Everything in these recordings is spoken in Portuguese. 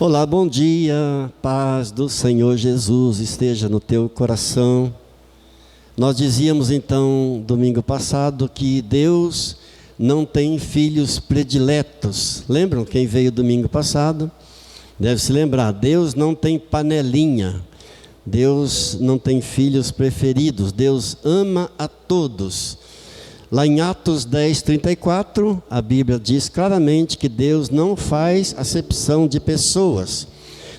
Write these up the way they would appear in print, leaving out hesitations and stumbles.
Olá, bom dia, paz do Senhor Jesus esteja no teu coração. Nós dizíamos então, domingo passado, que Deus não tem filhos prediletos. Lembram quem veio domingo passado? Deve se lembrar, Deus não tem panelinha. Deus não tem filhos preferidos, Deus ama a todos. Lá em Atos 10:34, a Bíblia diz claramente que Deus não faz acepção de pessoas.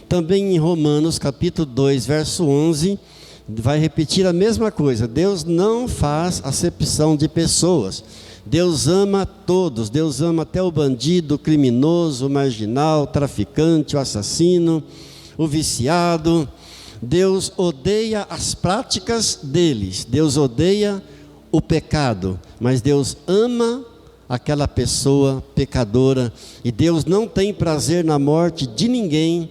Também em Romanos capítulo 2, verso 11, vai repetir a mesma coisa. Deus não faz acepção de pessoas. Deus ama a todos, Deus ama até o bandido, o criminoso, o marginal, o traficante, o assassino, o viciado. Deus odeia as práticas deles, Deus odeia o pecado, mas Deus ama aquela pessoa pecadora, e Deus não tem prazer na morte de ninguém.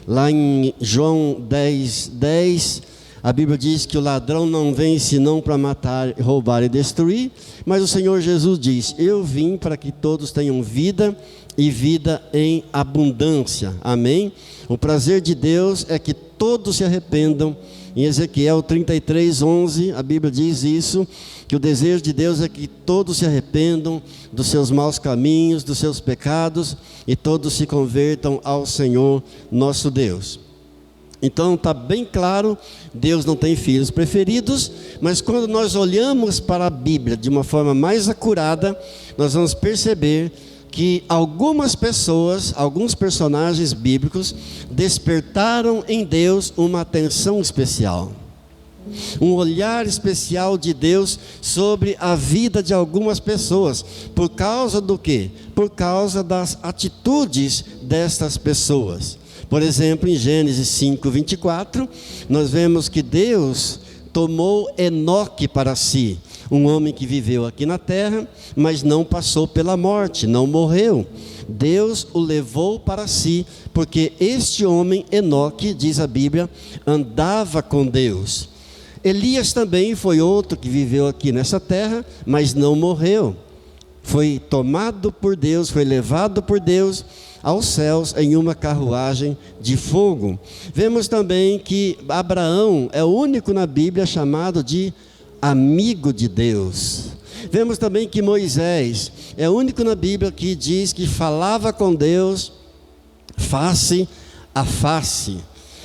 Lá em João 10:10, a Bíblia diz que o ladrão não vem senão para matar, roubar e destruir, mas o Senhor Jesus diz: eu vim para que todos tenham vida e vida em abundância. Amém? O prazer de Deus é que todos se arrependam. Em Ezequiel 33:11, a Bíblia diz isso, que o desejo de Deus é que todos se arrependam dos seus maus caminhos, dos seus pecados, e todos se convertam ao Senhor nosso Deus. Então está bem claro, Deus não tem filhos preferidos, mas quando nós olhamos para a Bíblia de uma forma mais acurada, nós vamos perceber que algumas pessoas, alguns personagens bíblicos despertaram em Deus uma atenção especial, um olhar especial de Deus sobre a vida de algumas pessoas. Por causa do quê? Por causa das atitudes destas pessoas. Por exemplo, em Gênesis 5:24, nós vemos que Deus tomou Enoque para si, um homem que viveu aqui na terra, mas não passou pela morte, não morreu. Deus o levou para si, porque este homem, Enoque, diz a Bíblia, andava com Deus. Elias também foi outro que viveu aqui nessa terra, mas não morreu. Foi tomado por Deus, foi levado por Deus aos céus em uma carruagem de fogo. Vemos também que Abraão é o único na Bíblia chamado de amigo de Deus. Vemos também que Moisés é o único na Bíblia que diz que falava com Deus face a face.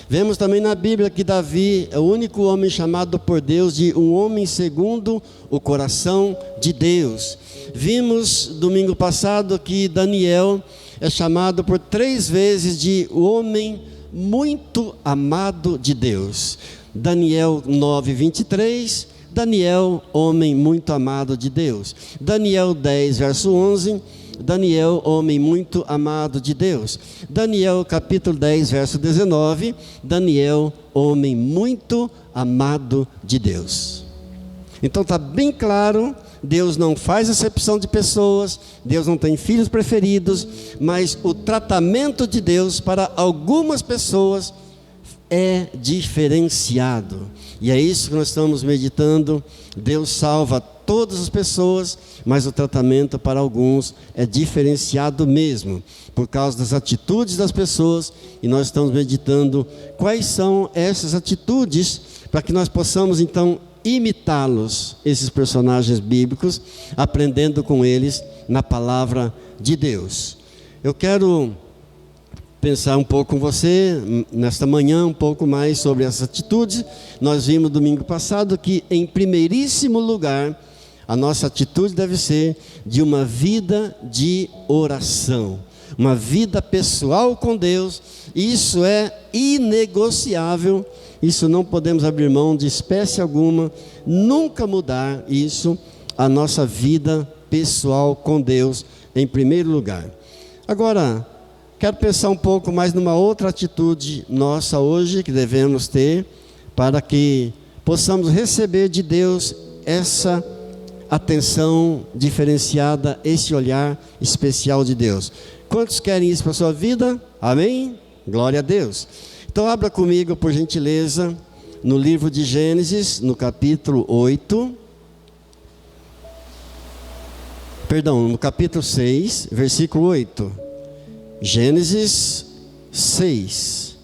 Vemos também na Bíblia que Davi é o único homem chamado por Deus de um homem segundo o coração de Deus. Vimos domingo passado que Daniel é chamado por 3 vezes de homem muito amado de Deus. Daniel 9:23, Daniel, homem muito amado de Deus. Daniel 10, verso 11, Daniel, homem muito amado de Deus. Daniel capítulo 10, verso 19, Daniel, homem muito amado de Deus. Então está bem claro, Deus não faz acepção de pessoas, Deus não tem filhos preferidos, mas o tratamento de Deus para algumas pessoas é diferenciado. E é isso que nós estamos meditando. Deus salva todas as pessoas, mas o tratamento para alguns é diferenciado mesmo, por causa das atitudes das pessoas, e nós estamos meditando quais são essas atitudes, para que nós possamos então imitá-los, esses personagens bíblicos, aprendendo com eles na palavra de Deus. Eu quero pensar um pouco com você, nesta manhã, um pouco mais sobre essas atitudes. Nós vimos domingo passado que, em primeiríssimo lugar, a nossa atitude deve ser de uma vida de oração, uma vida pessoal com Deus. Isso é inegociável, isso não podemos abrir mão de espécie alguma, nunca mudar isso, a nossa vida pessoal com Deus em primeiro lugar. Agora, quero pensar um pouco mais numa outra atitude nossa hoje, que devemos ter, para que possamos receber de Deus essa atenção diferenciada, esse olhar especial de Deus. Quantos querem isso para a sua vida? Amém? Glória a Deus. Então abra comigo, por gentileza, no livro de Gênesis, no capítulo 8. No capítulo 6, versículo 8. Gênesis 6,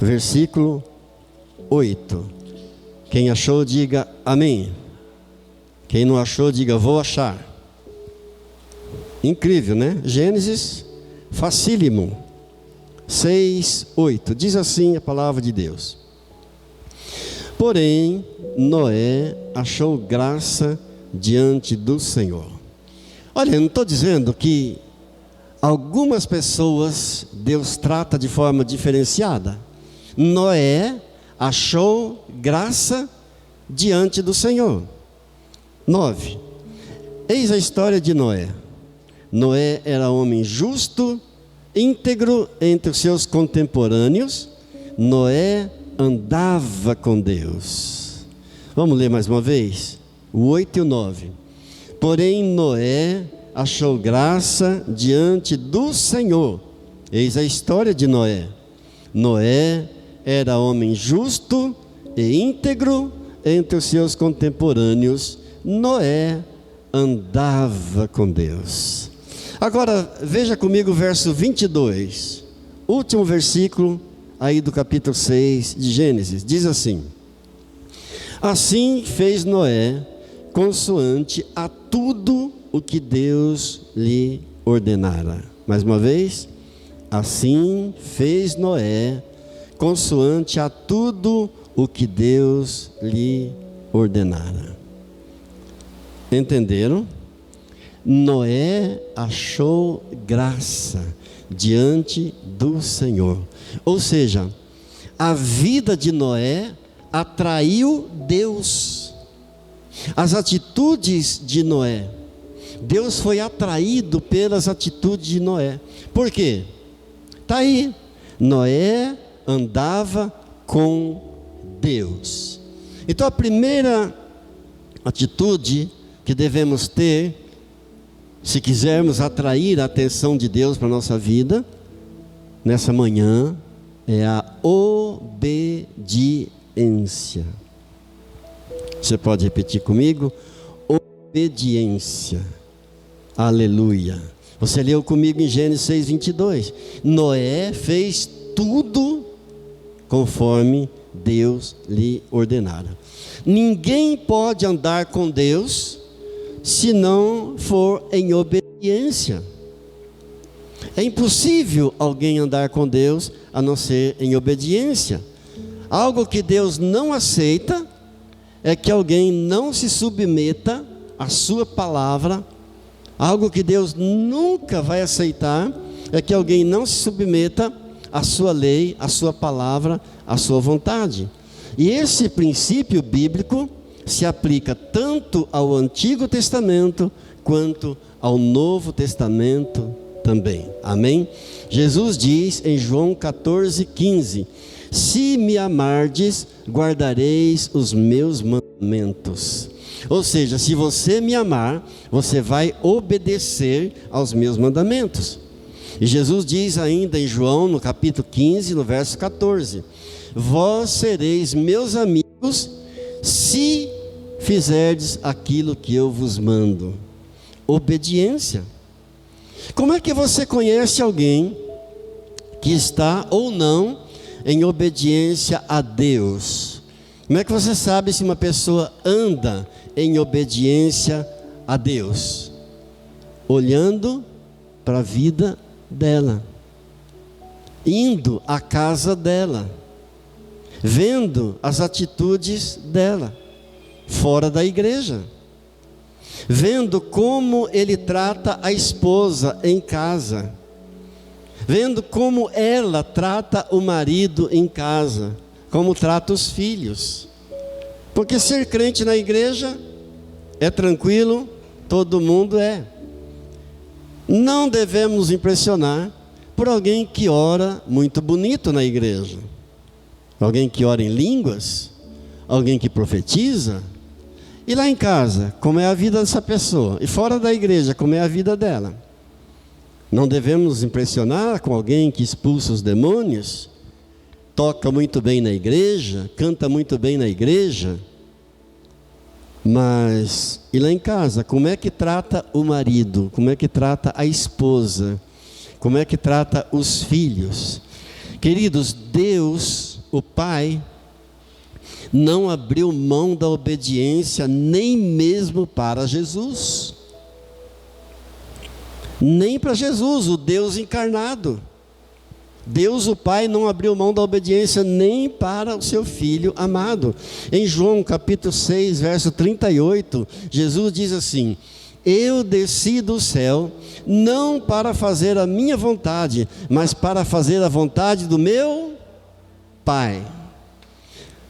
versículo 8. Quem achou, diga amém. Quem não achou, diga vou achar. Incrível, né? Gênesis, facílimo. 6, 8. Diz assim a palavra de Deus. Porém, Noé achou graça diante do Senhor. Olha, eu não estou dizendo que algumas pessoas Deus trata de forma diferenciada. Noé achou graça diante do Senhor. 9. Eis a história de Noé. Noé era homem justo, íntegro entre os seus contemporâneos. Noé andava com Deus. Vamos ler mais uma vez? O 8 e o 9. Porém Noé achou graça diante do Senhor. Eis a história de Noé. Noé era homem justo e íntegro entre os seus contemporâneos. Noé andava com Deus. Agora veja comigo o verso 22, último versículo aí do capítulo 6 de Gênesis. Diz assim: assim fez Noé consoante a tudo o que Deus lhe ordenara. Mais uma vez, assim fez Noé consoante a tudo o que Deus lhe ordenara. Entenderam? Noé achou graça diante do Senhor. Ou seja, a vida de Noé atraiu Deus. As atitudes de Noé, Deus foi atraído pelas atitudes de Noé. Por quê? Está aí, Noé andava com Deus. Então a primeira atitude que devemos ter, se quisermos atrair a atenção de Deus para a nossa vida, nessa manhã, é a obediência. Você pode repetir comigo? Obediência. Aleluia. Você leu comigo em Gênesis 6, 22. Noé fez tudo conforme Deus lhe ordenara. Ninguém pode andar com Deus se não for em obediência. É impossível alguém andar com Deus a não ser em obediência. Algo que Deus não aceita é que alguém não se submeta à sua palavra. Algo que Deus nunca vai aceitar é que alguém não se submeta à sua lei, à sua palavra, à sua vontade. E esse princípio bíblico se aplica tanto ao Antigo Testamento quanto ao Novo Testamento também. Amém? Jesus diz em João 14:15: se me amardes, guardareis os meus mandamentos. Ou seja, se você me amar, você vai obedecer aos meus mandamentos. E Jesus diz ainda em João, no capítulo 15, no verso 14: vós sereis meus amigos, se fizerdes aquilo que eu vos mando. Obediência. Como é que você conhece alguém que está ou não em obediência a Deus? Como é que você sabe se uma pessoa anda em obediência a Deus? Olhando para a vida dela, indo à casa dela, vendo as atitudes dela, fora da igreja, vendo como ele trata a esposa em casa, vendo como ela trata o marido em casa, como trata os filhos. Porque ser crente na igreja é tranquilo, todo mundo é. Não devemos nos impressionar por alguém que ora muito bonito na igreja, alguém que ora em línguas, alguém que profetiza. E lá em casa, como é a vida dessa pessoa? E fora da igreja, como é a vida dela? Não devemos nos impressionar com alguém que expulsa os demônios, toca muito bem na igreja, canta muito bem na igreja, Mas, e lá em casa, como é que trata o marido? Como é que trata a esposa? Como é que trata os filhos? Queridos, Deus, o Pai, não abriu mão da obediência nem mesmo para Jesus. Nem para Jesus, o Deus encarnado. Deus, o Pai, não abriu mão da obediência nem para o seu Filho amado. Em João capítulo 6, verso 38, Jesus diz assim: eu desci do céu, não para fazer a minha vontade, mas para fazer a vontade do meu Pai.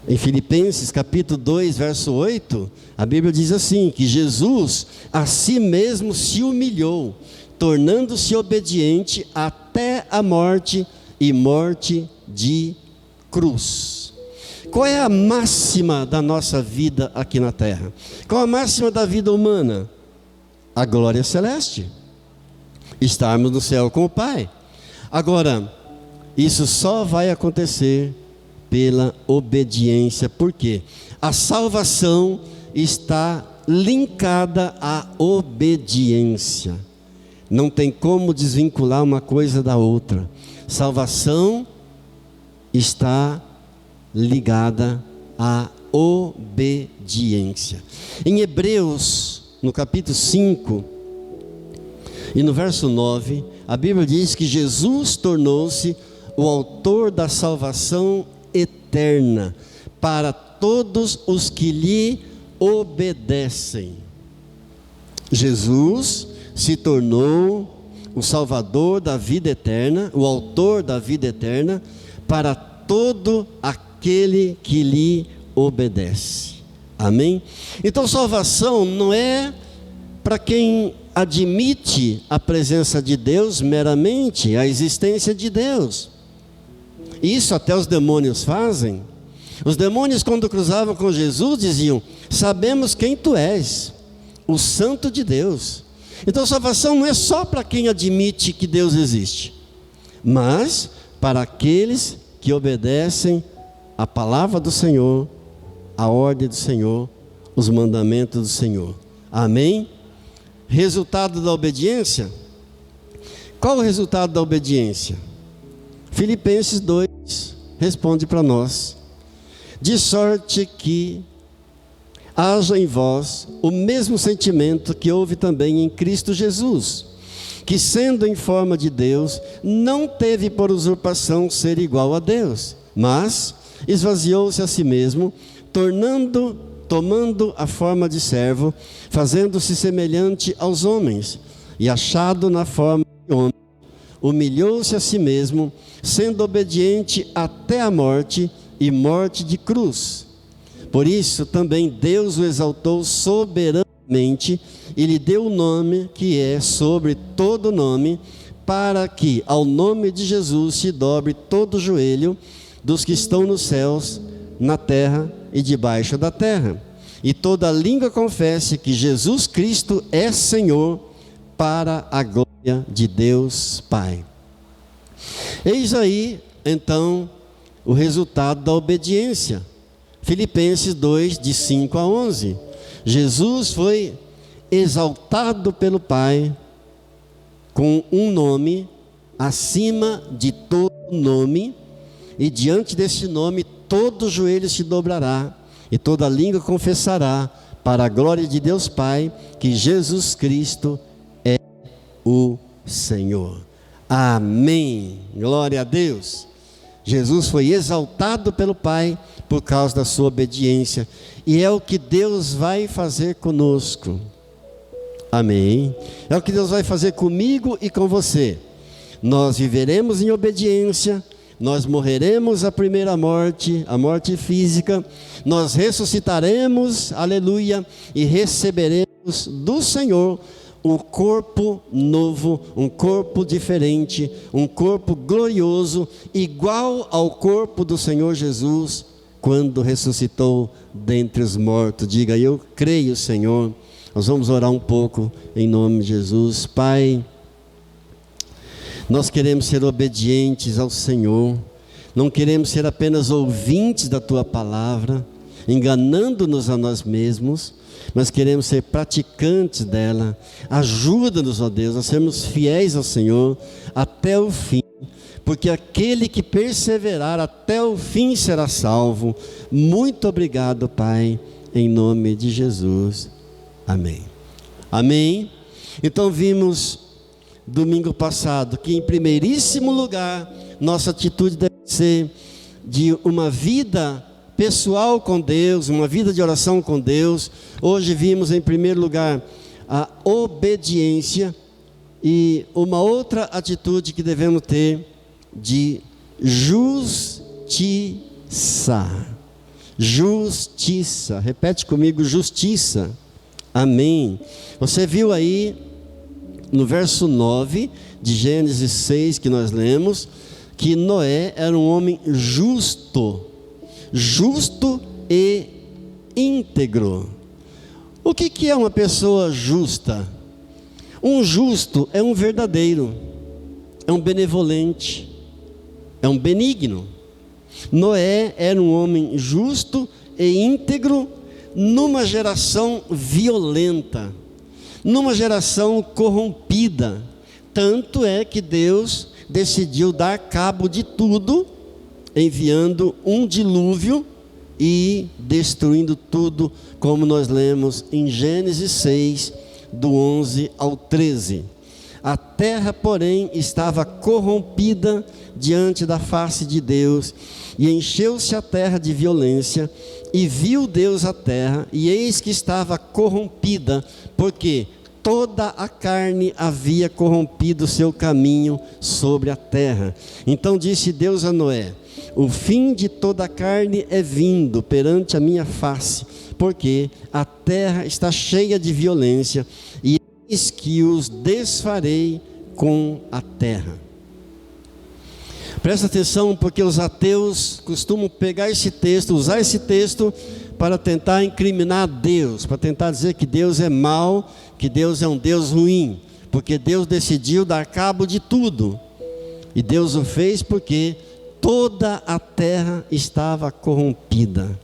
Em Filipenses capítulo 2, verso 8, a Bíblia diz assim, que Jesus a si mesmo se humilhou, tornando-se obediente até a morte e morte de cruz. Qual é a máxima da nossa vida aqui na terra? Qual a máxima da vida humana? A glória celeste. Estarmos no céu com o Pai. Agora, isso só vai acontecer pela obediência. Por quê? A salvação está linkada à obediência. Não tem como desvincular uma coisa da outra. Salvação está ligada à obediência. Em Hebreus, no capítulo 5 e no verso 9, a Bíblia diz que Jesus tornou-se o autor da salvação eterna para todos os que lhe obedecem. Jesus se tornou o Salvador da vida eterna, o autor da vida eterna, para todo aquele que lhe obedece. Amém? Então, salvação não é para quem admite a presença de Deus meramente, a existência de Deus. Isso até os demônios fazem. Os demônios, quando cruzavam com Jesus, diziam: sabemos quem tu és, o Santo de Deus. Então, salvação não é só para quem admite que Deus existe, mas para aqueles que obedecem a palavra do Senhor, a ordem do Senhor, os mandamentos do Senhor. Amém? Resultado da obediência? Qual o resultado da obediência? Filipenses 2 responde para nós: de sorte que haja em vós o mesmo sentimento que houve também em Cristo Jesus, que sendo em forma de Deus, não teve por usurpação ser igual a Deus, mas esvaziou-se a si mesmo, tomando a forma de servo, fazendo-se semelhante aos homens, e achado na forma de homem, humilhou-se a si mesmo, sendo obediente até a morte, e morte de cruz. Por isso também Deus o exaltou soberanamente e lhe deu o nome que é sobre todo nome, para que ao nome de Jesus se dobre todo o joelho dos que estão nos céus, na terra e debaixo da terra, e toda língua confesse que Jesus Cristo é Senhor, para a glória de Deus Pai. Eis aí então o resultado da obediência. Filipenses 2, de 5 a 11. Jesus foi exaltado pelo Pai com um nome acima de todo nome, e diante desse nome todo joelho se dobrará e toda língua confessará, para a glória de Deus Pai, que Jesus Cristo é o Senhor. Amém. Glória a Deus. Jesus foi exaltado pelo Pai por causa da sua obediência, e é o que Deus vai fazer conosco. Amém? É o que Deus vai fazer comigo e com você. Nós viveremos em obediência, nós morreremos a primeira morte, a morte física, nós ressuscitaremos, aleluia, e receberemos do Senhor um corpo novo, um corpo diferente, um corpo glorioso, igual ao corpo do Senhor Jesus, quando ressuscitou dentre os mortos. Diga: eu creio, Senhor. Nós vamos orar um pouco em nome de Jesus. Pai, nós queremos ser obedientes ao Senhor, não queremos ser apenas ouvintes da Tua palavra, enganando-nos a nós mesmos, mas queremos ser praticantes dela. Ajuda-nos, ó Deus, a sermos fiéis ao Senhor até o fim, porque aquele que perseverar até o fim será salvo. Muito obrigado, Pai, em nome de Jesus. Amém. Amém. Então vimos domingo passado que, em primeiríssimo lugar, nossa atitude deve ser de uma vida pessoal com Deus, uma vida de oração com Deus. Hoje vimos, em primeiro lugar, a obediência, e uma outra atitude que devemos ter de justiça. Justiça. Repete comigo: justiça. Amém. Você viu aí no verso 9 de Gênesis 6 que nós lemos, que Noé era um homem justo e íntegro. O que é uma pessoa justa? Um justo é um verdadeiro, é um benevolente, é um benigno. Noé era um homem justo e íntegro numa geração violenta, numa geração corrompida. Tanto é que Deus decidiu dar cabo de tudo, enviando um dilúvio e destruindo tudo, como nós lemos em Gênesis 6, do 11 ao 13. A terra, porém, estava corrompida diante da face de Deus, e encheu-se a terra de violência, e viu Deus a terra, e eis que estava corrompida, porque toda a carne havia corrompido o seu caminho sobre a terra. Então disse Deus a Noé: o fim de toda a carne é vindo perante a minha face, porque a terra está cheia de violência, e eis que os desfarei com a terra. Presta atenção, porque os ateus costumam pegar esse texto, usar esse texto para tentar incriminar Deus, para tentar dizer que Deus é mau, que Deus é um Deus ruim, porque Deus decidiu dar cabo de tudo, e Deus o fez porque toda a terra estava corrompida,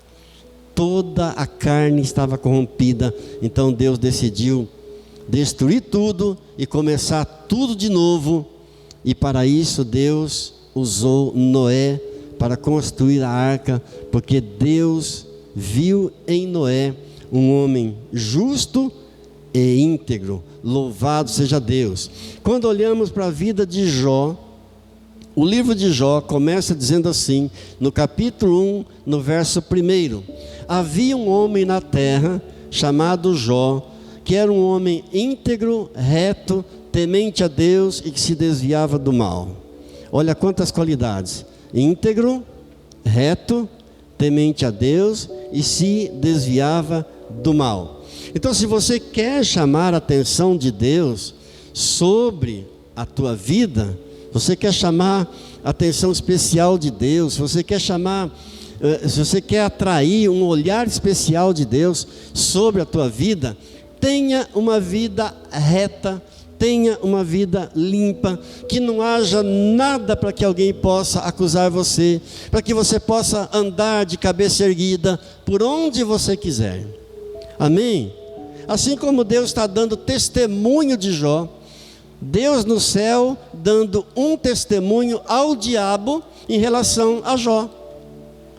toda a carne estava corrompida. Então Deus decidiu destruir tudo e começar tudo de novo, e para isso Deus usou Noé para construir a arca, porque Deus viu em Noé um homem justo e íntegro. Louvado seja Deus. Quando olhamos para a vida de Jó, o livro de Jó começa dizendo assim, no capítulo 1, no verso 1: havia um homem na terra chamado Jó, que era um homem íntegro, reto, temente a Deus e que se desviava do mal. Olha quantas qualidades: íntegro, reto, temente a Deus e se desviava do mal. Então, se você quer chamar a atenção de Deus sobre a tua vida, você quer chamar a atenção especial de Deus, se você quer atrair um olhar especial de Deus sobre a tua vida, tenha uma vida reta, tenha uma vida limpa, que não haja nada para que alguém possa acusar você, para que você possa andar de cabeça erguida por onde você quiser. Amém? Assim como Deus está dando testemunho de Jó, Deus no céu dando um testemunho ao diabo em relação a Jó,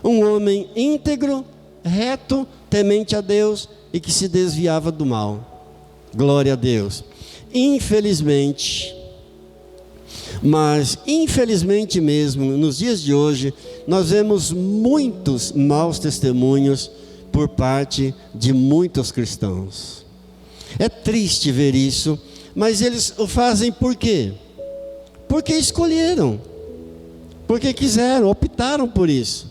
um homem íntegro, reto, temente a Deus e que se desviava do mal. Glória a Deus. Infelizmente mesmo, nos dias de hoje, nós vemos muitos maus testemunhos por parte de muitos cristãos. É triste ver isso, mas eles o fazem por quê? Porque escolheram, porque quiseram, optaram por isso.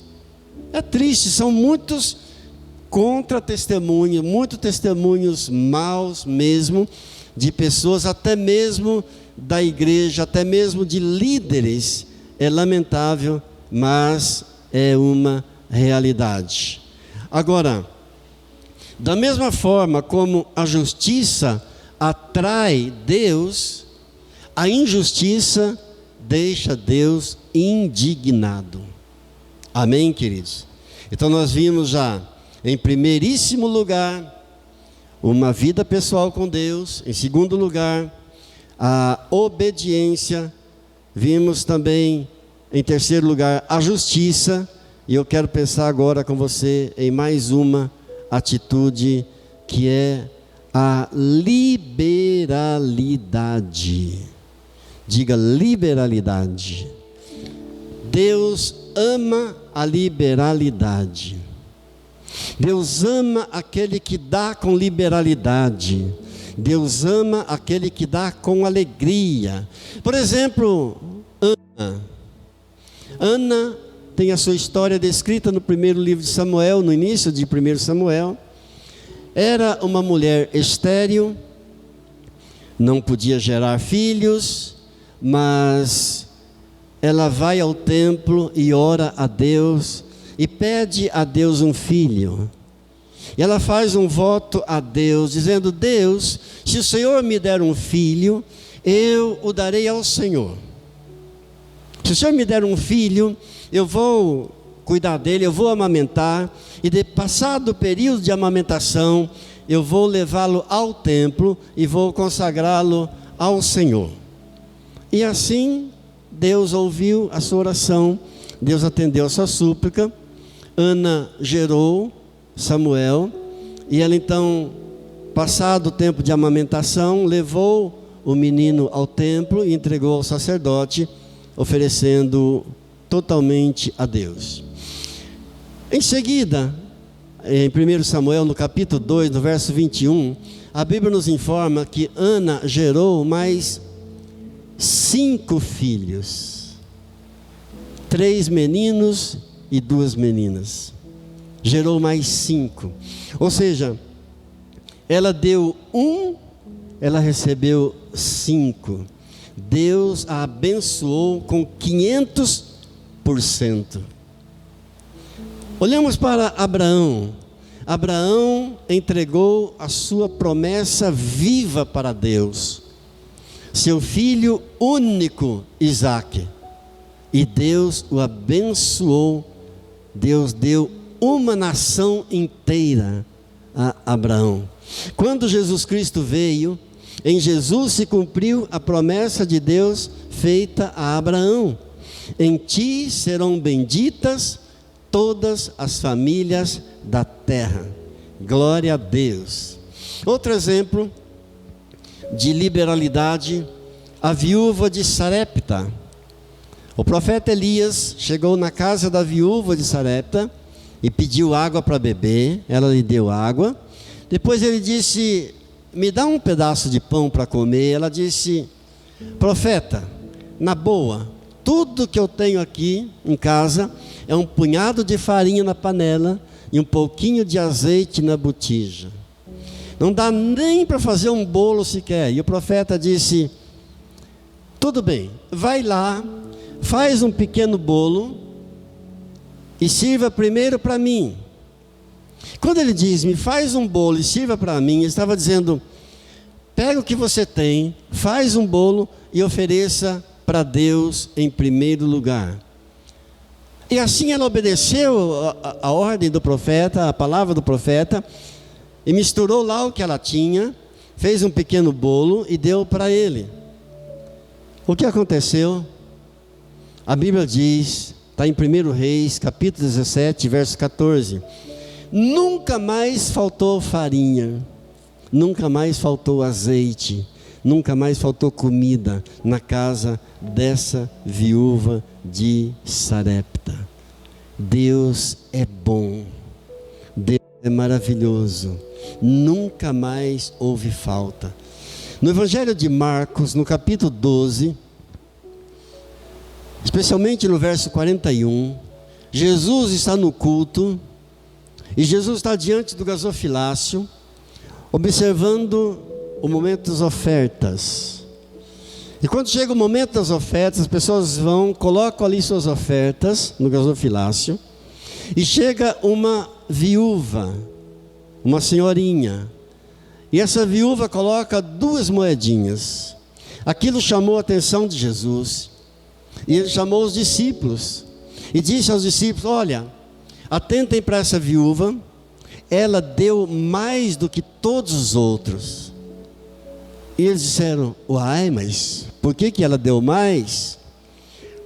É triste, são muitos contra-testemunhos, muitos testemunhos maus mesmo, de pessoas, até mesmo da igreja, até mesmo de líderes. É lamentável, mas é uma realidade. Agora, da mesma forma como a justiça atrai Deus, a injustiça deixa Deus indignado. Amém, queridos? Então nós vimos já Em primeiríssimo lugar, uma vida pessoal com Deus. Em segundo lugar, a obediência. Vimos também, em terceiro lugar, a justiça. E eu quero pensar agora com você em mais uma atitude, que é a liberalidade. Diga liberalidade. Deus ama a liberalidade. Deus ama aquele que dá com liberalidade. Deus ama aquele que dá com alegria. Por exemplo, Ana tem a sua história descrita no primeiro livro de Samuel, no início de 1 Samuel. Era uma mulher estéril, não podia gerar filhos, mas ela vai ao templo e ora a Deus e pede a Deus um filho. E ela faz um voto a Deus, dizendo: Deus, se o Senhor me der um filho, eu o darei ao Senhor. Se o Senhor me der um filho, eu vou cuidar dele, eu vou amamentar, e passado o período de amamentação, eu vou levá-lo ao templo e vou consagrá-lo ao Senhor. E assim, Deus ouviu a sua oração, Deus atendeu a sua súplica. Ana gerou Samuel, e ela então, passado o tempo de amamentação, levou o menino ao templo e entregou ao sacerdote, oferecendo totalmente a Deus. Em seguida, em 1 Samuel, no capítulo 2, no verso 21, a Bíblia nos informa que Ana gerou mais 5 filhos, 3 meninos e 2 meninas. Gerou mais 5. Ou seja, ela deu 1, ela recebeu 5. Deus a abençoou com 500%. Olhamos para Abraão. Abraão entregou a sua promessa viva para Deus, seu filho único, Isaque. E Deus o abençoou. Deus deu uma nação inteira a Abraão. Quando Jesus Cristo veio, em Jesus se cumpriu a promessa de Deus feita a Abraão: em ti serão benditas todas as famílias da terra. Glória a Deus. Outro exemplo de liberalidade, a viúva de Sarepta. O profeta Elias chegou na casa da viúva de Sarepta e pediu água para beber. Ela lhe deu água. Depois ele disse: me dá um pedaço de pão para comer. Ela disse: profeta, na boa, tudo que eu tenho aqui em casa é um punhado de farinha na panela e um pouquinho de azeite na botija. Não dá nem para fazer um bolo sequer. E o profeta disse: tudo bem, vai lá, faz um pequeno bolo e sirva primeiro para mim. Quando ele diz: me faz um bolo e sirva para mim, ele estava dizendo: pega o que você tem, faz um bolo e ofereça para Deus em primeiro lugar. E assim ela obedeceu a ordem do profeta, a palavra do profeta, e misturou lá o que ela tinha, fez um pequeno bolo e deu para ele. O que aconteceu? A Bíblia diz, está em 1 Reis, capítulo 17, verso 14: nunca mais faltou farinha, nunca mais faltou azeite, nunca mais faltou comida na casa dessa viúva de Sarepta. Deus é bom, Deus é maravilhoso, nunca mais houve falta. No Evangelho de Marcos, no capítulo 12, especialmente no verso 41, Jesus está no culto, e Jesus está diante do gasofilácio, observando o momento das ofertas. E quando chega o momento das ofertas, as pessoas vão, colocam ali suas ofertas no gasofilácio, e chega uma viúva, uma senhorinha, e essa viúva coloca 2 moedinhas. Aquilo chamou a atenção de Jesus, e ele chamou os discípulos, e disse aos discípulos: olha, atentem para essa viúva, ela deu mais do que todos os outros. E eles disseram: uai, mas por que ela deu mais?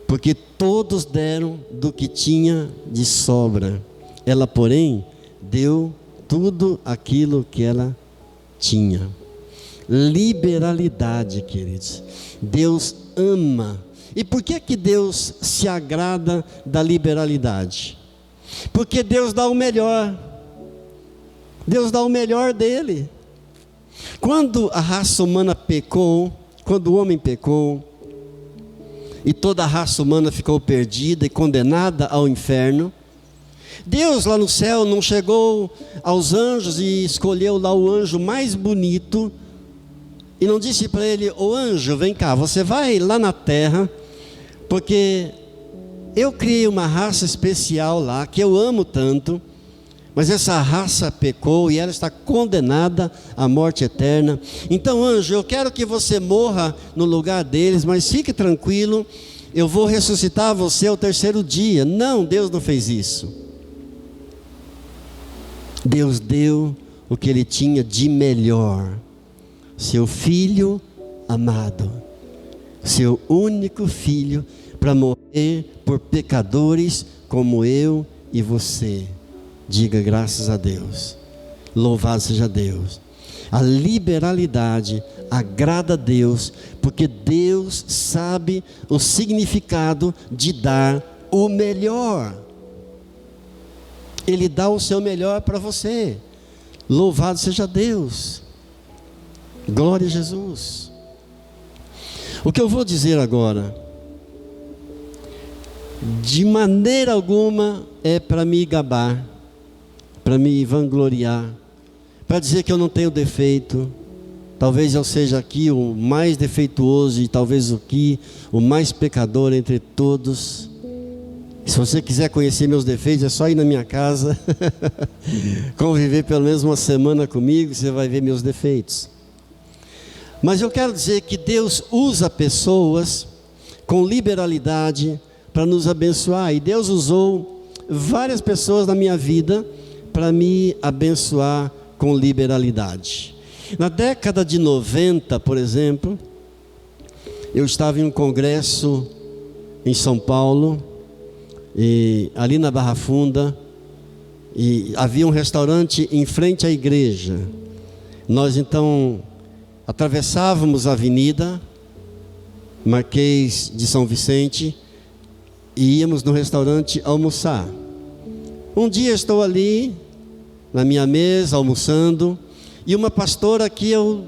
Porque todos deram do que tinha de sobra. Ela, porém, deu tudo aquilo que ela tinha. Liberalidade, queridos. Deus ama. E por que Deus se agrada da liberalidade? Porque Deus dá o melhor. Deus dá o melhor dele. Quando a raça humana pecou, quando o homem pecou, e toda a raça humana ficou perdida e condenada ao inferno, Deus lá no céu não chegou aos anjos e escolheu lá o anjo mais bonito, e não disse para ele: ô anjo, vem cá, você vai lá na terra, porque eu criei uma raça especial lá, que eu amo tanto, mas essa raça pecou e ela está condenada à morte eterna. Então, anjo, eu quero que você morra no lugar deles, mas fique tranquilo, eu vou ressuscitar você ao terceiro dia. Não, Deus não fez isso. Deus deu o que ele tinha de melhor. Seu filho amado, seu único filho, para morrer por pecadores como eu e você. Diga graças a Deus, louvado seja Deus. A liberalidade agrada a Deus, porque Deus sabe o significado de dar o melhor. Ele dá o seu melhor para você. Louvado seja Deus. Glória a Jesus. O que eu vou dizer agora, de maneira alguma é para me gabar, para me vangloriar, para dizer que eu não tenho defeito. Talvez eu seja aqui o mais defeituoso e talvez o mais pecador entre todos. Se você quiser conhecer meus defeitos, é só ir na minha casa, conviver pelo menos uma semana comigo, você vai ver meus defeitos. Mas eu quero dizer que Deus usa pessoas com liberalidade para nos abençoar. E Deus usou várias pessoas na minha vida para me abençoar com liberalidade. Na década de 90, por exemplo, eu estava em um congresso em São Paulo, e ali na Barra Funda, e havia um restaurante em frente à igreja. Nós então atravessávamos a avenida Marquês de São Vicente e íamos no restaurante almoçar. Um dia estou ali na minha mesa almoçando, e uma pastora que eu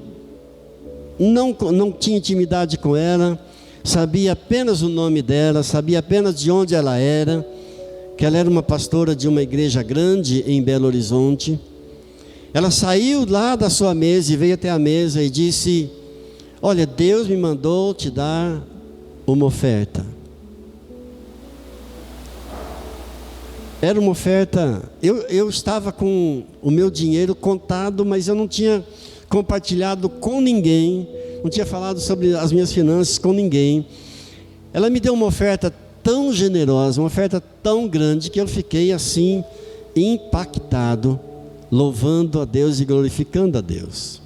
não tinha intimidade com ela, sabia apenas o nome dela, sabia apenas de onde ela era, que ela era uma pastora de uma igreja grande em Belo Horizonte. Ela saiu lá da sua mesa e veio até a mesa e disse: olha, Deus me mandou te dar uma oferta. Era uma oferta, eu estava com o meu dinheiro contado, mas eu não tinha compartilhado com ninguém, não tinha falado sobre as minhas finanças com ninguém. Ela me deu uma oferta tão generosa, uma oferta tão grande, que eu fiquei assim, impactado, louvando a Deus e glorificando a Deus.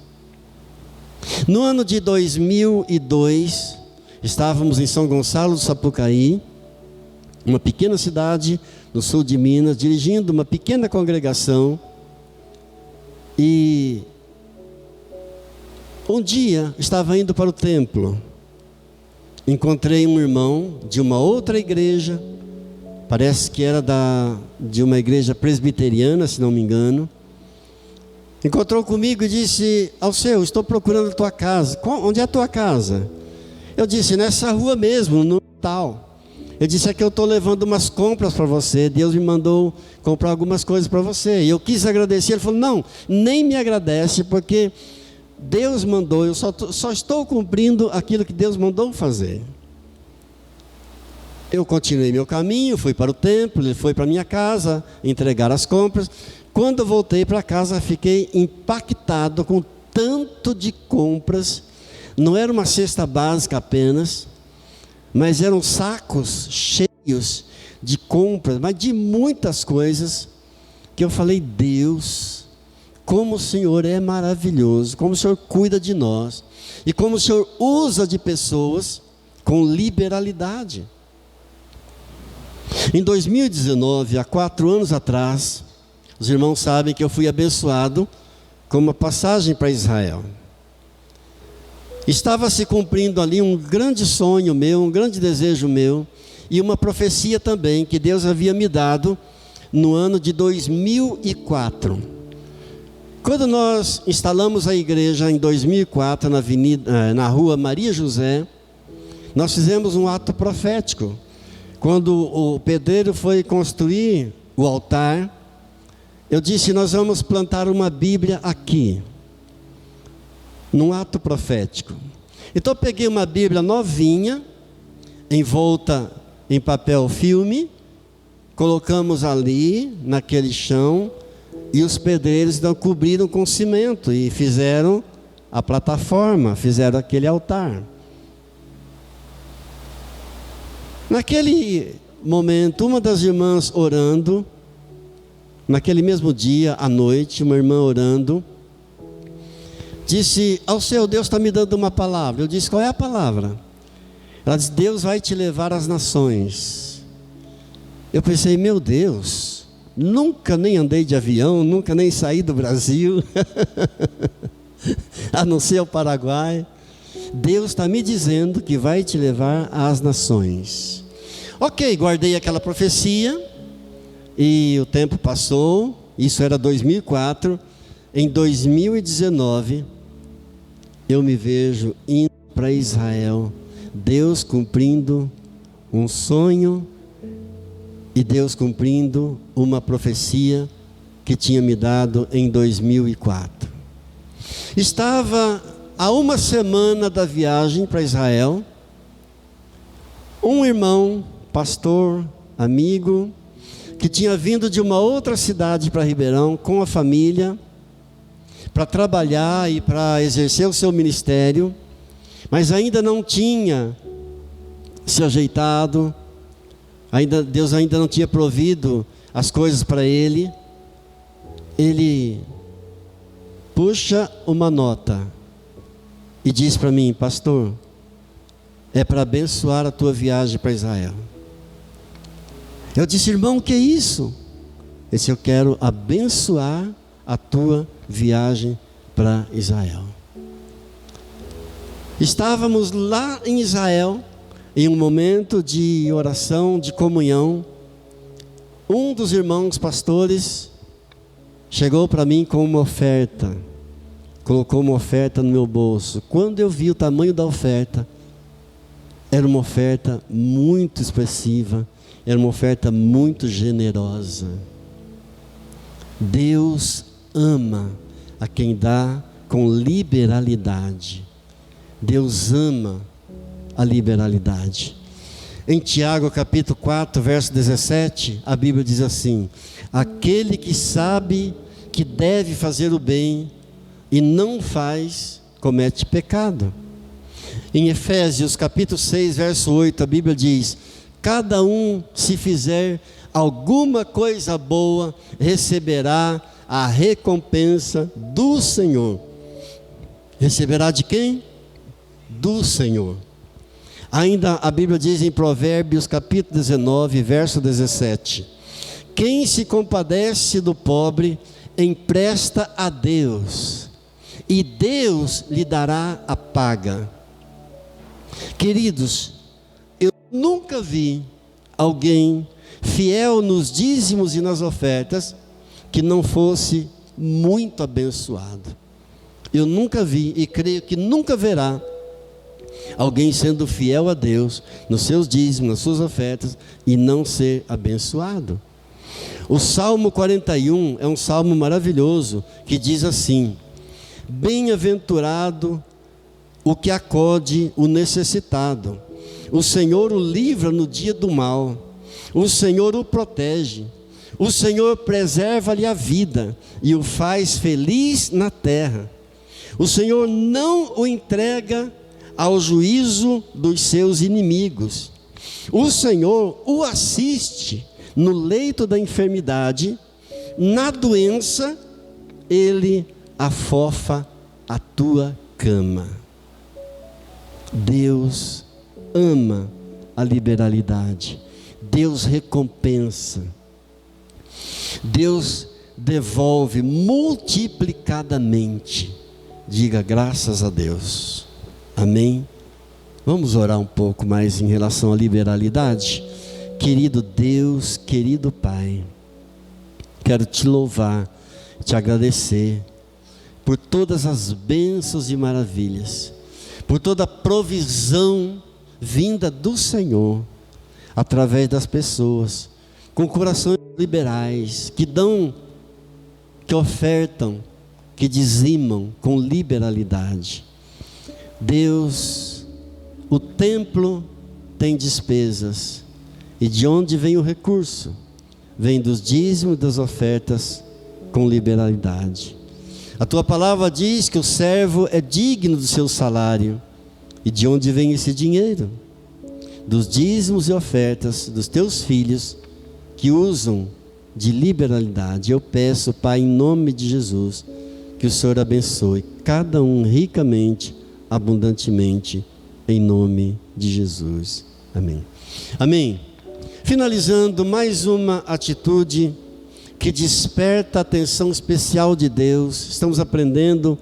No ano de 2002, estávamos em São Gonçalo do Sapucaí, uma pequena cidade no sul de Minas, dirigindo uma pequena congregação, e um dia estava indo para o templo, encontrei um irmão de uma outra igreja, parece que era de uma igreja presbiteriana, se não me engano. Encontrou comigo e disse: Alceu, estou procurando a tua casa. Onde é a tua casa? Eu disse: nessa rua mesmo, no tal. Ele disse: é que eu estou levando umas compras para você, Deus me mandou comprar algumas coisas para você. E eu quis agradecer. Ele falou: não, nem me agradece, porque Deus mandou, eu só estou cumprindo aquilo que Deus mandou fazer. Eu continuei meu caminho, fui para o templo, ele foi para a minha casa entregar as compras. Quando eu voltei para casa, fiquei impactado com tanto de compras. Não era uma cesta básica apenas, mas eram sacos cheios de compras, mas de muitas coisas, que eu falei: Deus, como o Senhor é maravilhoso, como o Senhor cuida de nós, e como o Senhor usa de pessoas com liberalidade. Em 2019, há 4 anos atrás, os irmãos sabem que eu fui abençoado com uma passagem para Israel. Estava se cumprindo ali um grande sonho meu, um grande desejo meu, e uma profecia também que Deus havia me dado no ano de 2004. Quando nós instalamos a igreja em 2004 na rua Maria José, nós fizemos um ato profético. Quando o pedreiro foi construir o altar, eu disse: nós vamos plantar uma Bíblia aqui, num ato profético. Então eu peguei uma Bíblia novinha, envolta em papel filme, colocamos ali, naquele chão, e os pedreiros então cobriram com cimento e fizeram a plataforma, fizeram aquele altar. Naquele momento, uma das irmãs orando, naquele mesmo dia, à noite, uma irmã orando, disse: ao seu Deus está me dando uma palavra. Eu disse: qual é a palavra? Ela disse: Deus vai te levar às nações. Eu pensei: meu Deus, nunca nem andei de avião, nunca nem saí do Brasil, a não ser o Paraguai. Deus está me dizendo que vai te levar às nações. Ok, guardei aquela profecia, e o tempo passou, isso era 2004, em 2019, eu me vejo indo para Israel, Deus cumprindo um sonho, e Deus cumprindo uma profecia que tinha me dado em 2004. Estava há uma semana da viagem para Israel, um irmão, pastor, amigo, que tinha vindo de uma outra cidade para Ribeirão com a família, para trabalhar e para exercer o seu ministério, mas ainda não tinha se ajeitado, Deus ainda não tinha provido as coisas para ele. Ele puxa uma nota e diz para mim: pastor, é para abençoar a tua viagem para Israel. Eu disse: irmão, o que é isso? Ele disse: eu quero abençoar a tua viagem para Israel. Estávamos lá em Israel, em um momento de oração, de comunhão. Um dos irmãos pastores chegou para mim com uma oferta, colocou uma oferta no meu bolso. Quando eu vi o tamanho da oferta, era uma oferta muito expressiva, era uma oferta muito generosa. Deus ama a quem dá com liberalidade. Deus ama a liberalidade. Em Tiago capítulo 4, verso 17, a Bíblia diz assim: aquele que sabe que deve fazer o bem e não faz, comete pecado. Em Efésios capítulo 6, verso 8, a Bíblia diz: cada um, se fizer alguma coisa boa, receberá a recompensa do Senhor. Receberá de quem? Do Senhor. Ainda a Bíblia diz em Provérbios capítulo 19, verso 17: quem se compadece do pobre, empresta a Deus, e Deus lhe dará a paga. Queridos, eu nunca vi alguém fiel nos dízimos e nas ofertas que não fosse muito abençoado. Eu nunca vi, e creio que nunca verá, alguém sendo fiel a Deus nos seus dízimos, nas suas ofertas, e não ser abençoado. O Salmo 41 é um salmo maravilhoso, que diz assim: bem-aventurado o que acode o necessitado, o Senhor o livra no dia do mal, o Senhor o protege, o Senhor preserva-lhe a vida e o faz feliz na terra. O Senhor não o entrega ao juízo dos seus inimigos. O Senhor o assiste no leito da enfermidade, na doença, Ele afofa a tua cama. Deus ama a liberalidade. Deus recompensa. Deus devolve multiplicadamente. Diga graças a Deus. Amém? Vamos orar um pouco mais em relação à liberalidade? Querido Deus, querido Pai, quero te louvar, te agradecer por todas as bênçãos e maravilhas, por toda a provisão vinda do Senhor, através das pessoas, com corações liberais, que dão, que ofertam, que dizimam com liberalidade. Deus, o templo tem despesas, e de onde vem o recurso? Vem dos dízimos e das ofertas com liberalidade. A tua palavra diz que o servo é digno do seu salário. E de onde vem esse dinheiro? Dos dízimos e ofertas dos teus filhos que usam de liberalidade. Eu peço, Pai, em nome de Jesus, que o Senhor abençoe cada um ricamente, abundantemente, em nome de Jesus. Amém. Amém. Finalizando, mais uma atitude que desperta a atenção especial de Deus. Estamos aprendendo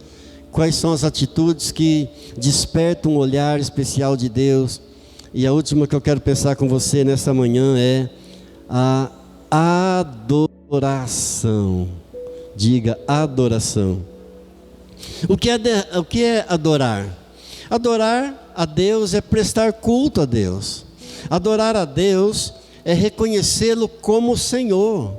quais são as atitudes que despertam um olhar especial de Deus. E a última que eu quero pensar com você nessa manhã é a adoração. Diga adoração. O que é adorar? Adorar a Deus é prestar culto a Deus. Adorar a Deus é reconhecê-lo como Senhor.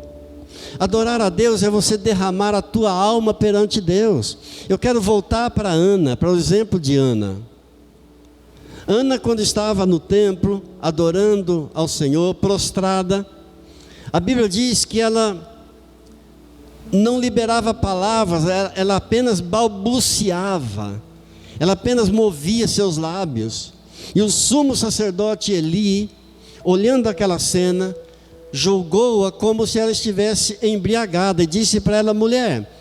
Adorar a Deus é você derramar a tua alma perante Deus. Eu quero voltar para Ana, para o exemplo de Ana. Ana, quando estava no templo, adorando ao Senhor, prostrada, a Bíblia diz que ela não liberava palavras, ela apenas balbuciava, ela apenas movia seus lábios. E o sumo sacerdote Eli, olhando aquela cena, julgou-a como se ela estivesse embriagada e disse para ela: mulher,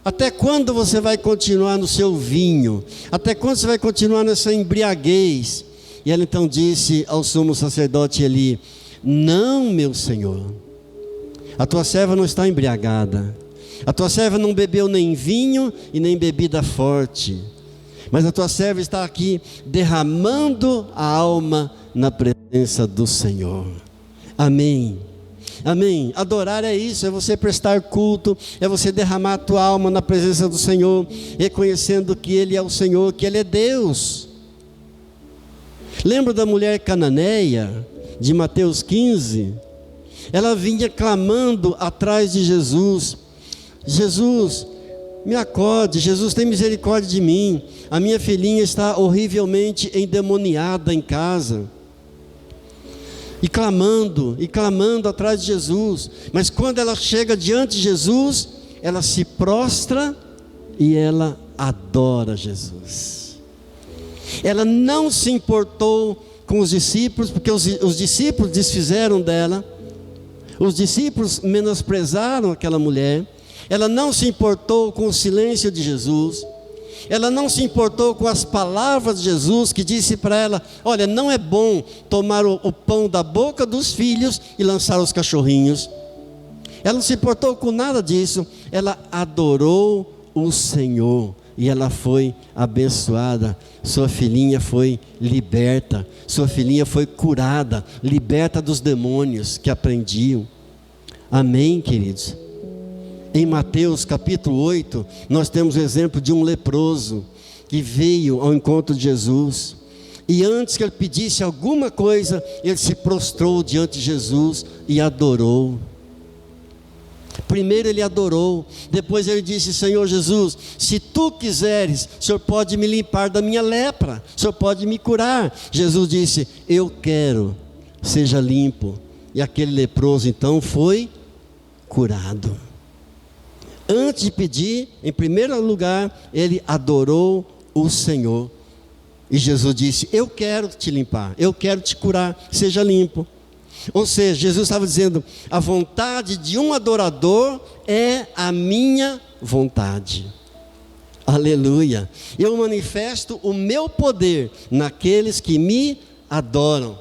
até quando você vai continuar no seu vinho? Até quando você vai continuar nessa embriaguez? E ela então disse ao sumo sacerdote Eli: não, meu senhor, a tua serva não está embriagada, a tua serva não bebeu nem vinho e nem bebida forte, mas a tua serva está aqui derramando a alma na presença do Senhor. Amém. Amém. Adorar é isso, é você prestar culto, é você derramar a tua alma na presença do Senhor, reconhecendo que Ele é o Senhor, que Ele é Deus. Lembra da mulher cananeia, de Mateus 15? Ela vinha clamando atrás de Jesus: Jesus, me acode, Jesus, tem misericórdia de mim, a minha filhinha está horrivelmente endemoniada em casa. E clamando atrás de Jesus. Mas quando ela chega diante de Jesus, ela se prostra e ela adora Jesus. Ela não se importou com os discípulos, porque os discípulos desfizeram dela. Os discípulos menosprezaram aquela mulher. Ela não se importou com o silêncio de Jesus. Ela não se importou com as palavras de Jesus, que disse para ela: olha, não é bom tomar o pão da boca dos filhos e lançar aos cachorrinhos. Ela não se importou com nada disso. Ela adorou o Senhor e ela foi abençoada. Sua filhinha foi liberta, sua filhinha foi curada, liberta dos demônios que a prendiam. Amém, queridos? Em Mateus capítulo 8, nós temos o exemplo de um leproso que veio ao encontro de Jesus. E antes que ele pedisse alguma coisa, ele se prostrou diante de Jesus e adorou. Primeiro ele adorou, depois ele disse: Senhor Jesus, se tu quiseres, o Senhor pode me limpar da minha lepra, o Senhor pode me curar. Jesus disse: eu quero, seja limpo. E aquele leproso então foi curado. Antes de pedir, em primeiro lugar, ele adorou o Senhor. E Jesus disse: eu quero te limpar, eu quero te curar, seja limpo. Ou seja, Jesus estava dizendo: a vontade de um adorador é a minha vontade. Aleluia. Eu manifesto o meu poder naqueles que me adoram.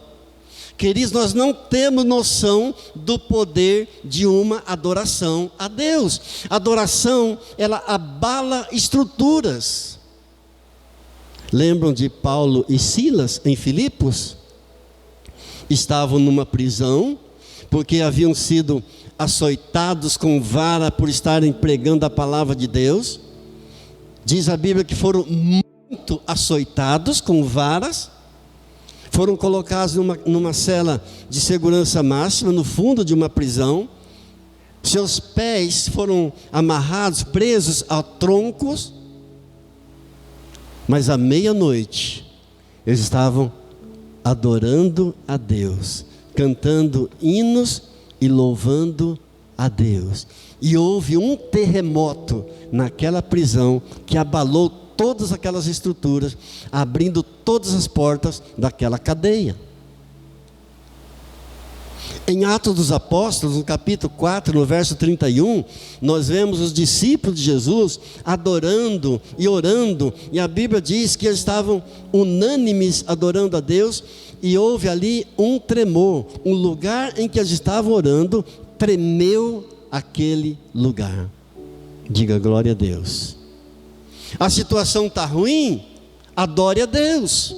Queridos, nós não temos noção do poder de uma adoração a Deus. A adoração, ela abala estruturas. Lembram de Paulo e Silas em Filipos? Estavam numa prisão, porque haviam sido açoitados com vara por estarem pregando a palavra de Deus. Diz a Bíblia que foram muito açoitados com varas. Foram colocados numa cela de segurança máxima, no fundo de uma prisão. Seus pés foram amarrados, presos a troncos. Mas à meia-noite, eles estavam adorando a Deus, cantando hinos e louvando a Deus. E houve um terremoto naquela prisão que abalou todas aquelas estruturas, abrindo todas as portas daquela cadeia. Em Atos dos Apóstolos, no capítulo 4, no verso 31, nós vemos os discípulos de Jesus adorando e orando, e a Bíblia diz que eles estavam unânimes adorando a Deus, e houve ali um tremor, um lugar em que eles estavam orando, tremeu aquele lugar. Diga glória a Deus. A situação está ruim, adore a Deus.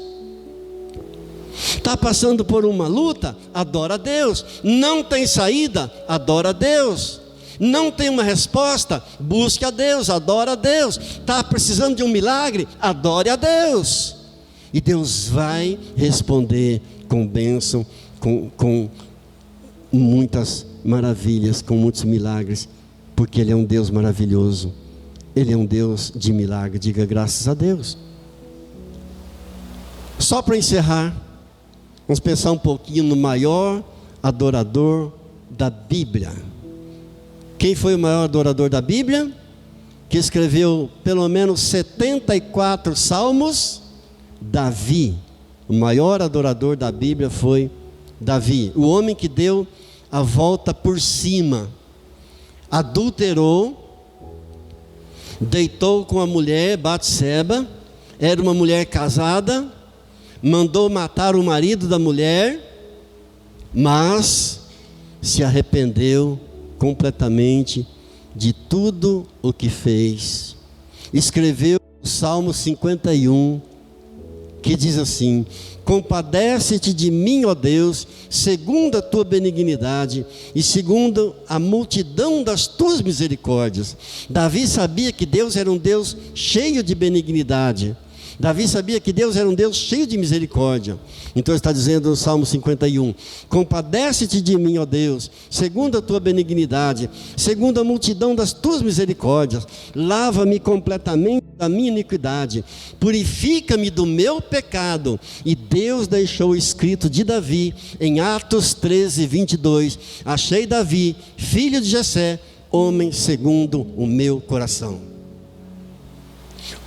Está passando por uma luta, adora a Deus. Não tem saída, adora a Deus. Não tem uma resposta, busque a Deus, adora a Deus. Está precisando de um milagre, adore a Deus. E Deus vai responder com bênção, com muitas maravilhas, com muitos milagres, porque Ele é um Deus maravilhoso. Ele é um Deus de milagre. Diga graças a Deus. Só para encerrar, vamos pensar um pouquinho no maior adorador da Bíblia. Quem foi o maior adorador da Bíblia? Que escreveu pelo menos 74 salmos? Davi. O maior adorador da Bíblia foi Davi. O homem que deu a volta por cima. Adulterou, deitou com a mulher Batseba, era uma mulher casada, mandou matar o marido da mulher, mas se arrependeu completamente de tudo o que fez. Escreveu o Salmo 51, que diz assim: compadece-te de mim, ó Deus, segundo a tua benignidade e segundo a multidão das tuas misericórdias. Davi sabia que Deus era um Deus cheio de benignidade. Davi sabia que Deus era um Deus cheio de misericórdia. Então ele está dizendo no Salmo 51: compadece-te de mim, ó Deus, segundo a tua benignidade, segundo a multidão das tuas misericórdias. Lava-me completamente da minha iniquidade, purifica-me do meu pecado. E Deus deixou escrito de Davi em Atos 13, 22: achei Davi, filho de Jessé, homem segundo o meu coração.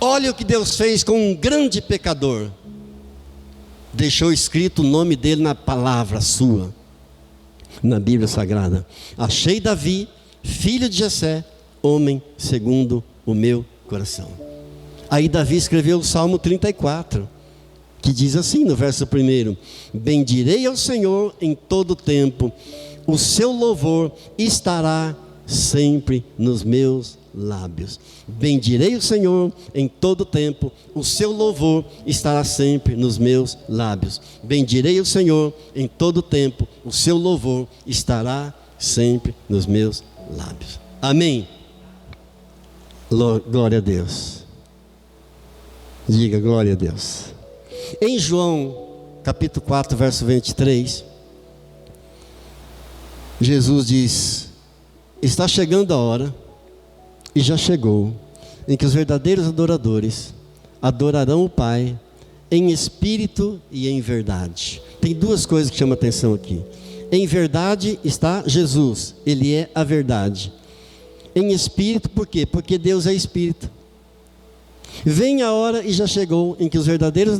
Olha o que Deus fez com um grande pecador. Deixou escrito o nome dele na palavra sua, na Bíblia Sagrada. Achei Davi, filho de Jessé, homem segundo o meu coração. Aí Davi escreveu o Salmo 34, que diz assim no verso 1: bendirei ao Senhor em todo tempo, o seu louvor estará sempre nos meus lábios. Bendirei o Senhor em todo tempo, o seu louvor estará sempre nos meus lábios. Bendirei o Senhor em todo tempo, o seu louvor estará sempre nos meus lábios. Amém. Glória a Deus. Diga glória a Deus. Em João capítulo 4, verso 23, Jesus diz: está chegando a hora, e já chegou, em que os verdadeiros adoradores adorarão o Pai em espírito e em verdade. Tem duas coisas que chamam a atenção aqui. Em verdade está Jesus, Ele é a verdade. Em espírito, por quê? Porque Deus é espírito. Vem a hora, e já chegou, em que os verdadeiros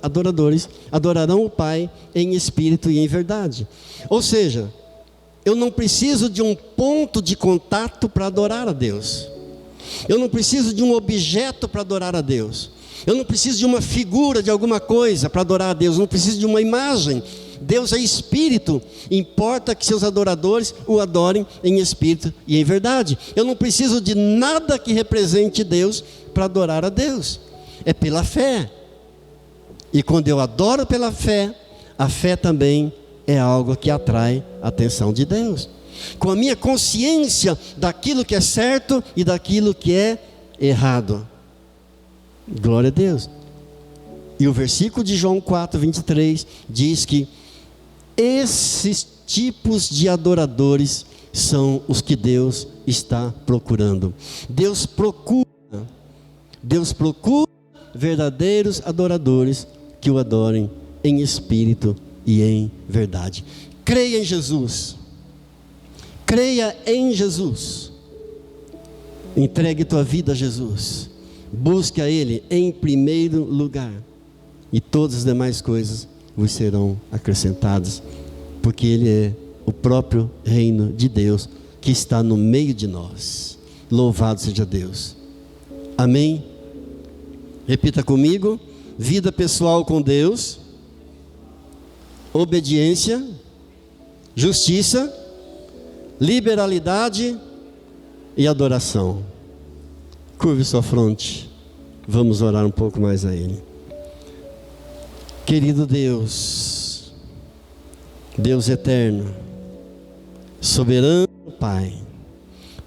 adoradores adorarão o Pai em espírito e em verdade. Ou seja, eu não preciso de um ponto de contato para adorar a Deus. Eu não preciso de um objeto para adorar a Deus. Eu não preciso de uma figura de alguma coisa para adorar a Deus. Eu não preciso de uma imagem. Deus é espírito, importa que seus adoradores o adorem em espírito e em verdade. Eu não preciso de nada que represente Deus para adorar a Deus. É pela fé. E quando eu adoro pela fé, a fé também é algo que atrai a atenção de Deus. Com a minha consciência daquilo que é certo e daquilo que é errado. Glória a Deus. E o versículo de João 4:23 diz que esses tipos de adoradores são os que Deus está procurando. Deus procura verdadeiros adoradores que o adorem em espírito e em verdade. Creia em Jesus. Creia em Jesus. Entregue tua vida a Jesus. Busque a Ele em primeiro lugar. E todas as demais coisas vos serão acrescentadas. Porque Ele é o próprio reino de Deus que está no meio de nós. Louvado seja Deus. Amém? Repita comigo. Vida pessoal com Deus. Obediência. Justiça. Liberalidade e adoração. Curve sua fronte. Vamos orar um pouco mais a Ele. Querido Deus, Deus eterno, soberano Pai,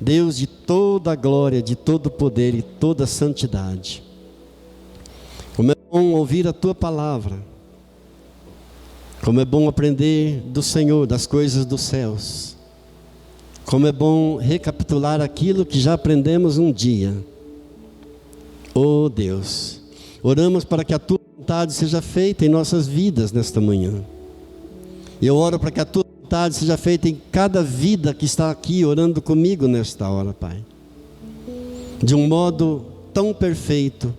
Deus de toda a glória, de todo o poder e toda a santidade. Como é bom ouvir a Tua palavra. Como é bom aprender do Senhor, das coisas dos céus. Como é bom recapitular aquilo que já aprendemos um dia. Oh Deus, oramos para que a Tua vontade seja feita em nossas vidas nesta manhã. Eu oro para que a Tua vontade seja feita em cada vida que está aqui orando comigo nesta hora, Pai. De um modo tão perfeito,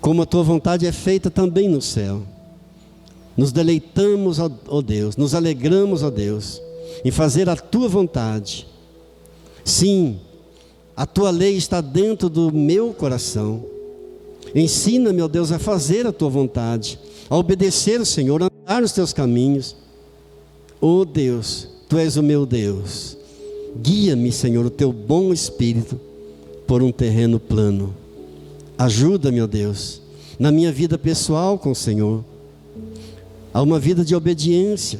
como a Tua vontade é feita também no céu. Nos deleitamos, ó Deus, nos alegramos, ó Deus, em fazer a Tua vontade. Sim, a Tua lei está dentro do meu coração. Ensina-me, ó Deus, a fazer a Tua vontade, a obedecer o Senhor, a andar nos Teus caminhos. Ó Deus, Tu és o meu Deus. Guia-me, Senhor, o Teu bom Espírito, por um terreno plano. Ajuda-me, ó Deus, na minha vida pessoal com o Senhor, a uma vida de obediência,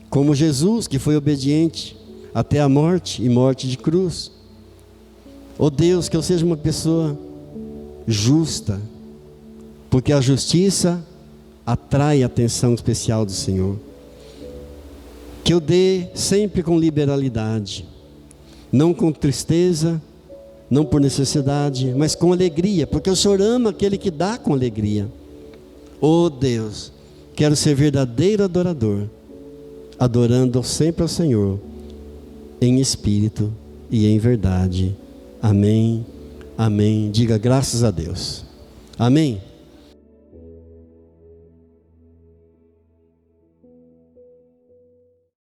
como Jesus, que foi obediente até a morte e morte de cruz. Ó Deus, que eu seja uma pessoa justa, porque a justiça atrai a atenção especial do Senhor. Que eu dê sempre com liberalidade, não com tristeza, não por necessidade, mas com alegria, porque o Senhor ama aquele que dá com alegria. Ó Deus, quero ser verdadeiro adorador, adorando sempre ao Senhor, em espírito e em verdade. Amém, amém. Diga graças a Deus. Amém.